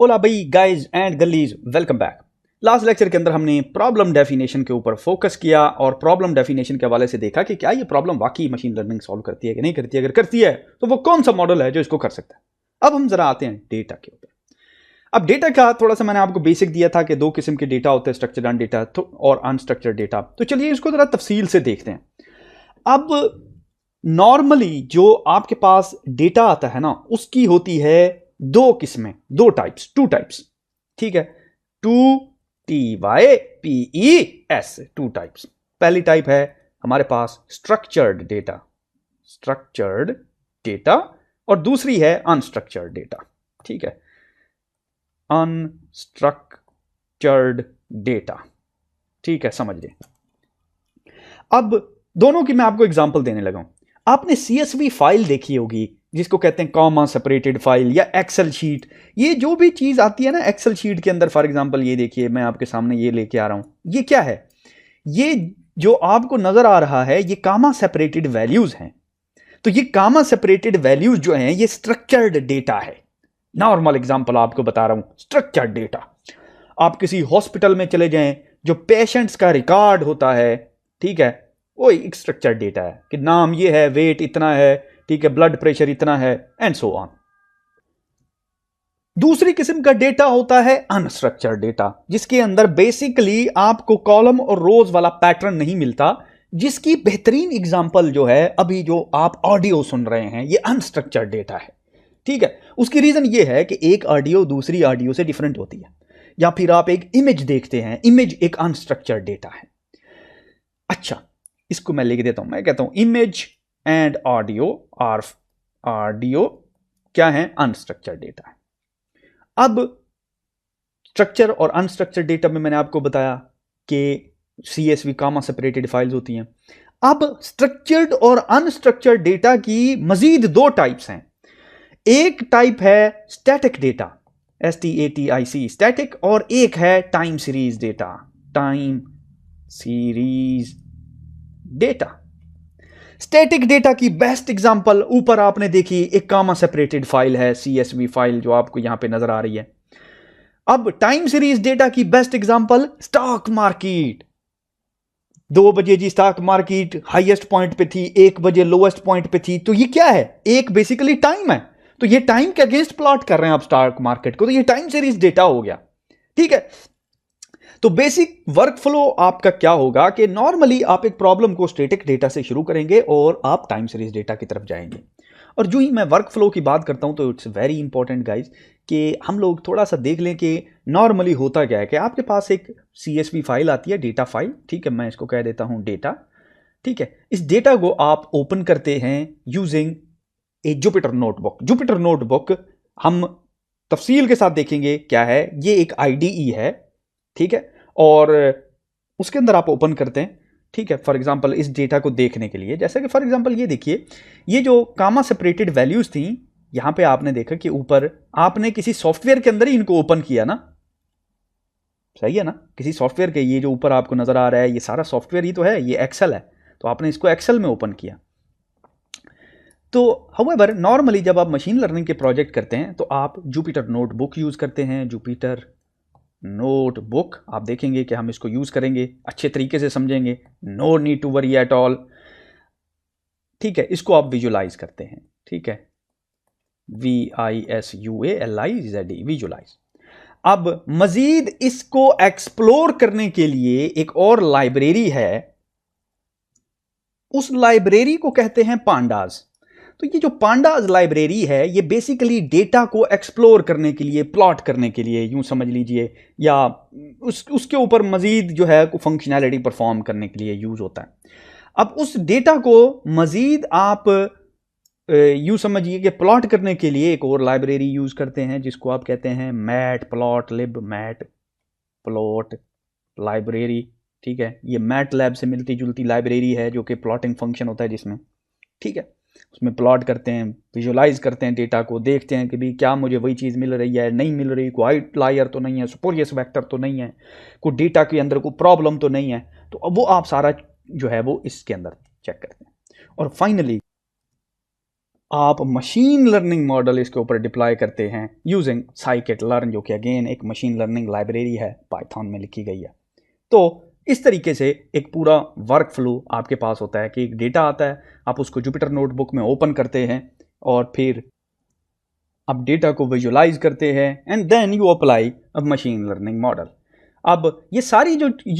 ओला भाई guys and girlies, welcome back. Last lecture के अंदर हमने प्रॉब्लम डेफिनेशन के ऊपर फोकस किया और प्रॉब्लम डेफिनेशन के हवाले से देखा कि क्या ये प्रॉब्लम वाकई मशीन लर्निंग सॉल्व करती है कि नहीं करती है। अगर करती है तो वो कौन सा मॉडल है जो इसको कर सकता है। अब हम जरा आते हैं डेटा के ऊपर। अब डेटा का थोड़ा सा मैंने आपको बेसिक दिया था कि दो किस्म के डेटा होते हैं, स्ट्रक्चर्ड डेटा और अनस्ट्रक्चर्ड डेटा। तो चलिए इसको जरा तफसील से देखते हैं। अब नॉर्मली जो आपके पास डेटा आता है ना, उसकी होती है दो किस्में, टू टाइप्स। ठीक है, TYPES, टू टाइप्स। पहली टाइप है हमारे पास स्ट्रक्चर्ड डेटा और दूसरी है अनस्ट्रक्चर्ड डेटा। ठीक है, अनस्ट्रक्चर्ड डेटा। ठीक है, समझ लें। अब दोनों की मैं आपको एग्जांपल देने लगा हूं। आपने CSV फाइल देखी होगी जिसको कहते हैं कॉमा सेपरेटेड फाइल या एक्सेल शीट। ये जो भी चीज आती है ना एक्सेल शीट के अंदर, फॉर एग्जांपल ये देखिए, मैं आपके सामने ये लेके आ रहा हूं। ये क्या है? ये जो आपको नजर आ रहा है ये कामा सेपरेटेड वैल्यूज हैं। तो ये कामा सेपरेटेड वैल्यूज जो हैं ये स्ट्रक्चर्ड डेटा है। नॉर्मल एग्जांपल आपको बता रहा हूं, स्ट्रक्चर्ड डेटा। आप किसी हॉस्पिटल में चले जाएं, जो पेशेंट्स का रिकॉर्ड होता है, ठीक है, वो एक स्ट्रक्चर्ड डेटा है कि नाम ये है, वेट इतना है, ठीक है, ब्लड प्रेशर इतना है, एंड सो ऑन। दूसरी किस्म का डेटा होता है अनस्ट्रक्चर्ड डेटा, जिसके अंदर बेसिकली आपको कॉलम और रोज वाला पैटर्न नहीं मिलता। जिसकी बेहतरीन एग्जांपल जो है अभी जो आप ऑडियो सुन रहे हैं, ये अनस्ट्रक्चर्ड डेटा है। ठीक है, उसकी रीजन ये है कि एक ऑडियो दूसरी ऑडियो से डिफरेंट होती है। या फिर आप एक इमेज देखते हैं, इमेज एक अनस्ट्रक्चर्ड डेटा है। अच्छा, इसको मैं लिख देता हूं, मैं कहता हूं इमेज एंड ऑडियो क्या है? अनस्ट्रक्चर्ड डेटा है। अब स्ट्रक्चर और अनस्ट्रक्चर्ड डेटा में मैंने आपको बताया कि CSV कामा सेपरेटेड फाइल्स होती हैं। अब स्ट्रक्चर्ड और अनस्ट्रक्चर्ड डेटा की मजीद दो टाइप्स हैं। एक टाइप है स्टैटिक डेटा, STATIC, स्टैटिक, और एक है time series data. Static data की बेस्ट एग्जांपल ऊपर आपने देखी, एक कामा सेपरेटेड फाइल है, CSV फाइल जो आपको यहां पे नजर आ रही है। अब टाइम सीरीज डेटा की बेस्ट एग्जांपल स्टॉक मार्केट। 2 बजे जी स्टॉक मार्केट हाईएस्ट पॉइंट पे थी, 1 बजे लोएस्ट पॉइंट पे थी। तो ये क्या है? एक बेसिकली टाइम है। तो ये टाइम के अगेंस्ट प्लॉट कर रहे हैं आप स्टॉक मार्केट को, तो ये टाइम सीरीज डेटा हो गया। ठीक है, तो बेसिक वर्क फ्लो आपका क्या होगा कि नॉर्मली आप एक प्रॉब्लम को स्टैटिक डेटा से शुरू करेंगे और आप टाइम सीरीज डेटा की तरफ जाएंगे। और जो ही मैं वर्क फ्लो की बात करता हूं तो इट्स वेरी इंपॉर्टेंट गाइज कि हम लोग थोड़ा सा देख लें कि नॉर्मली होता क्या है कि आपके पास एक CSV फाइल आती है, डेटा फाइल। ठीक है, मैं इसको कह देता हूं डेटा। ठीक है, इस डेटा को आप ओपन करते हैं यूजिंग ए जुपिटर नोटबुक। हम तफसील के साथ देखेंगे क्या है। ये एक IDE है, ठीक है, और उसके अंदर आप ओपन करते हैं। ठीक है, फॉर एग्जांपल इस डेटा को देखने के लिए, जैसे कि फॉर एग्जांपल ये देखिए, ये जो कामा सेपरेटेड वैल्यूज थी, यहां पे आपने देखा कि ऊपर आपने किसी सॉफ्टवेयर के अंदर ही इनको ओपन किया ना। सही है ना? किसी सॉफ्टवेयर के, ये जो ऊपर आपको नजर आ रहा है ये सारा सॉफ्टवेयर ही तो है, ये एक्सेल है, तो आपने इसको एक्सेल में ओपन किया। तो हाउएवर नॉर्मली जब आप मशीन लर्निंग के प्रोजेक्ट करते हैं तो आप जुपिटर नोटबुक यूज करते हैं। जुपिटर नोटबुक आप देखेंगे कि हम इसको यूज करेंगे, अच्छे तरीके से समझेंगे, no need to worry at all. ठीक है, इसको आप विजुलाइज करते हैं। ठीक है, VISUALIZE, विजुलाइज। अब मजीद इसको एक्सप्लोर करने के लिए एक और लाइब्रेरी है, उस लाइब्रेरी को कहते हैं पांडाज। तो ये जो पांडाज लाइब्रेरी है ये बेसिकली डेटा को एक्सप्लोर करने के लिए, प्लॉट करने के लिए यूं समझ लीजिए, या उसके ऊपर मजीद जो है फंक्शनैलिटी परफॉर्म करने के लिए यूज होता है। अब उस डेटा को मजीद आप यूं समझिए कि प्लॉट करने के लिए एक और लाइब्रेरी यूज करते हैं जिसको आप कहते हैं मैटप्लॉटलिब लाइब्रेरी। ठीक है, ये मैटलैब से मिलती जुलती लाइब्रेरी है जो कि प्लॉटिंग फंक्शन होता है जिसमें। ठीक है, उसमें प्लॉट करते हैं, विजुलाइज करते हैं डेटा को, देखते हैं कि भाई क्या मुझे वही चीज़ मिल रही है, नहीं मिल रही, कोई आउटलायर तो नहीं है, स्पूरियस वेक्टर तो नहीं है, कोई डेटा के अंदर कोई प्रॉब्लम तो नहीं है। तो अब वो आप सारा जो है वो इसके अंदर चेक करते हैं। और फाइनली आप मशीन लर्निंग मॉडल इसके ऊपर डिप्लॉय करते हैं यूजिंग scikit-learn, जो कि अगेन एक मशीन लर्निंग लाइब्रेरी है, पाइथन में लिखी गई है। तो इस तरीके से एक पूरा वर्क फ्लो आपके पास होता है कि एक डेटा आता है, आप उसको जुपिटर नोटबुक में ओपन करते हैं और फिर आप डेटा को विजुलाइज करते हैं and then you apply a machine learning model. अब ये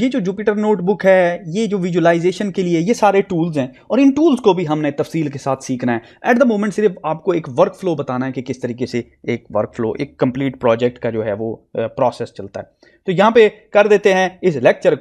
जो जुपिटर नोटबुक है, ये जो विजुलाइजेशन के लिए ये सारे टूल्स हैं और इन टूल्स को भी हमने तफसील के साथ सीखना है। एट द मोमेंट सिर्फ आपको एक वर्क फ्लो बताना है कि किस तरीके से एक वर्क फ्लो, एक कंप्लीट प्रोजेक्ट का जो है वो प्रोसेस चलता है। तो यहाँ पे कर देते हैं इस लेक्चर को।